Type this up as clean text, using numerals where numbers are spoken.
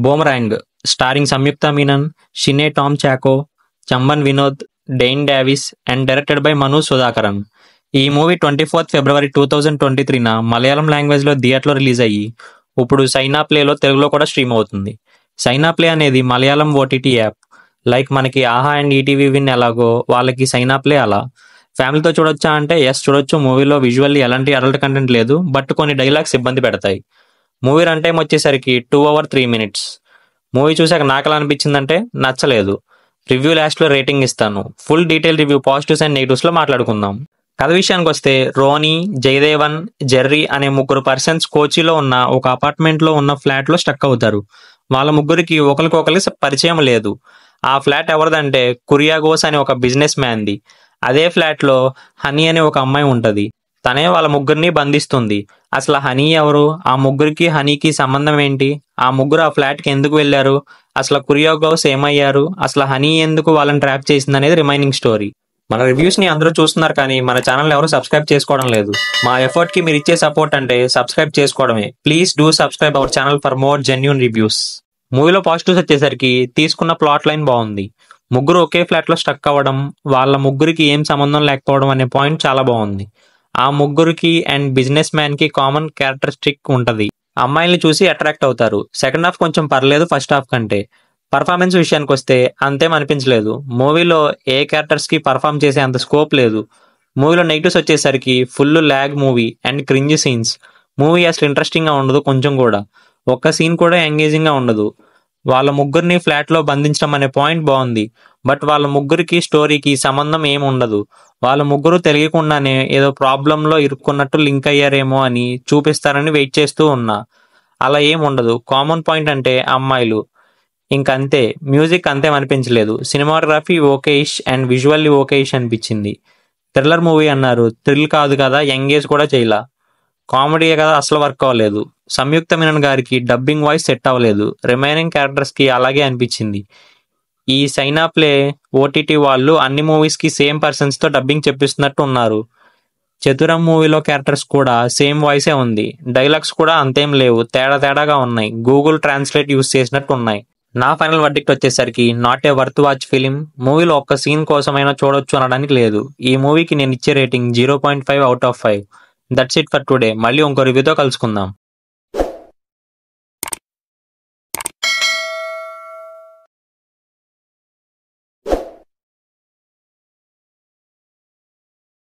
Boomerang starring Samyuktha Menon, Shine Tom Chacko, Chemban Vinod, Dain Davis and directed by Manu Sudhakaran. ఈ movie 24th February 2023 Malayalam లాంగ్వేజ్లో థియేటర్లో రిలీజ్ అయ్యి ఇప్పుడు సైనా ప్లేలో తెలుగులో కూడా స్ట్రీమ్ అవుతుంది. సైనా ప్లే అనేది మలయాళం ఓటీటీ యాప్. లైక్ మనకి ఆహా అండ్ ఈటీవీ విన్ ఎలాగో వాళ్ళకి సైనా ప్లే అలా. ఫ్యామిలీతో చూడొచ్చా అంటే ఎస్ చూడొచ్చు. మూవీలో విజువల్లీ ఎలాంటి అడల్ట్ కంటెంట్ లేదు, బట్ కొన్ని డైలాగ్స్ ఇబ్బంది పెడతాయి. మూవీ రన్ టైం వచ్చేసరికి 2 hours 3 minutes. మూవీ చూసాక నాకు ఎలా అనిపించిందంటే నచ్చలేదు. రివ్యూ లాస్ట్లో రేటింగ్ ఇస్తాను. Full detail review positives and నెగిటివ్స్లో మాట్లాడుకుందాం. కథ విషయానికి వస్తే రోనీ, జయదేవన్, జెర్రీ అనే ముగ్గురు పర్సన్స్ కోచిలో ఉన్న ఒక అపార్ట్మెంట్లో ఉన్న ఫ్లాట్లో స్టక్ అవుతారు. వాళ్ళ ముగ్గురికి ఒకరికొకరికి పరిచయం లేదు. ఆ ఫ్లాట్ ఎవరిదంటే కురియాగోస్ అనే ఒక బిజినెస్ మ్యాన్ది. అదే ఫ్లాట్లో హనీ అనే ఒక అమ్మాయి ఉంటుంది. తనే వాళ్ళ ముగ్గురిని బంధిస్తుంది. అసలు హనీ ఎవరు, ఆ ముగ్గురికి హనీకి సంబంధం ఏంటి, ఆ ముగ్గురు ఆ ఫ్లాట్కి ఎందుకు వెళ్ళారు, అసలు కురియాగోస్ ఏమయ్యారు, అసలు హనీ ఎందుకు వాళ్ళని ట్రాప్ చేసింది అనేది రిమైనింగ్ స్టోరీ. మన రివ్యూస్ని అందరూ చూస్తున్నారు కానీ మన ఛానల్ ఎవరు సబ్స్క్రైబ్ చేసుకోవడం లేదు. మా ఎఫర్ట్కి మీరు ఇచ్చే సపోర్ట్ అంటే సబ్స్క్రైబ్ చేసుకోవడమే. Please do subscribe our channel for more genuine reviews. మూవీలో పాజిటివ్స్ వచ్చేసరికి తీసుకున్న ప్లాట్ లైన్ బాగుంది. ముగ్గురు ఒకే ఫ్లాట్లో స్టక్ అవ్వడం, వాళ్ళ ముగ్గురికి ఏం సంబంధం లేకపోవడం అనే పాయింట్ చాలా బాగుంది. ఆ ముగ్గురికి అండ్ బిజినెస్ మ్యాన్కి కామన్ క్యారెక్టరిస్టిక్ ఉంటుంది. అమ్మాయిల్ని చూసి అట్రాక్ట్ అవుతారు. సెకండ్ హాఫ్ కొంచెం పర్లేదు ఫస్ట్ హాఫ్ కంటే. పర్ఫార్మెన్స్ విషయానికి వస్తే అంతేం అనిపించలేదు. మూవీలో ఏ క్యారెక్టర్స్కి పర్ఫామ్ చేసే అంత స్కోప్ లేదు. మూవీలో నెగిటివ్స్ వచ్చేసరికి full lag movie and cringe scenes. Movie అసలు ఇంట్రెస్టింగ్గా ఉండదు కొంచెం కూడా. ఒక్క సీన్ కూడా ఎంగేజింగ్గా ఉండదు. వాళ్ళ ముగ్గురిని ఫ్లాట్లో బంధించడం అనే పాయింట్ బాగుంది, బట్ వాళ్ళ ముగ్గురికి స్టోరీకి సంబంధం ఏమి ఉండదు. వాళ్ళ ముగ్గురు తెలియకుండానే ఏదో ప్రాబ్లంలో ఇరుక్కున్నట్టు లింక్ అయ్యారేమో అని చూపిస్తారని వెయిట్ చేస్తూ ఉన్నా. అలా ఏం ఉండదు. కామన్ పాయింట్ అంటే అమ్మాయిలు, ఇంకంతే. మ్యూజిక్ అంతేం అనిపించలేదు. సినిమాటోగ్రఫీ ఓకేయిష్ అండ్ విజువల్లీ ఓకేయిష్ అనిపించింది. థ్రిల్లర్ మూవీ అన్నారు, థ్రిల్ కాదు కదా, ఎంగేజ్ కూడా చేయలా. కామెడీ కదా, అసలు వర్క్ అవ్వలేదు. సంయుక్త మీనన్ గారికి డబ్బింగ్ వాయిస్ సెట్ అవ్వలేదు. రిమైనింగ్ క్యారెక్టర్స్కి అలాగే అనిపించింది. ఈ సైనా ప్లే ఓటీటీ వాళ్ళు అన్ని మూవీస్కి సేమ్ పర్సన్స్తో డబ్బింగ్ చెప్పిస్తున్నట్టు ఉన్నారు. చతురం మూవీలో క్యారెక్టర్స్ కూడా సేమ్ వాయిసే ఉంది. డైలాగ్స్ కూడా అంతేం లేవు, తేడాగా ఉన్నాయి. గూగుల్ ట్రాన్స్లేట్ యూస్ చేసినట్టు ఉన్నాయి. నా ఫైనల్ వర్డిక్ట్ వచ్చేసరికి not a worth watch film. మూవీలో ఒక్క సీన్ కోసమైనా చూడొచ్చు అనడానికి లేదు. ఈ మూవీకి నేను ఇచ్చే rating 0.5 out of 5. That's it for today. మళ్ళీ ఇంకో రివ్యూతో కలుసుకుందాం.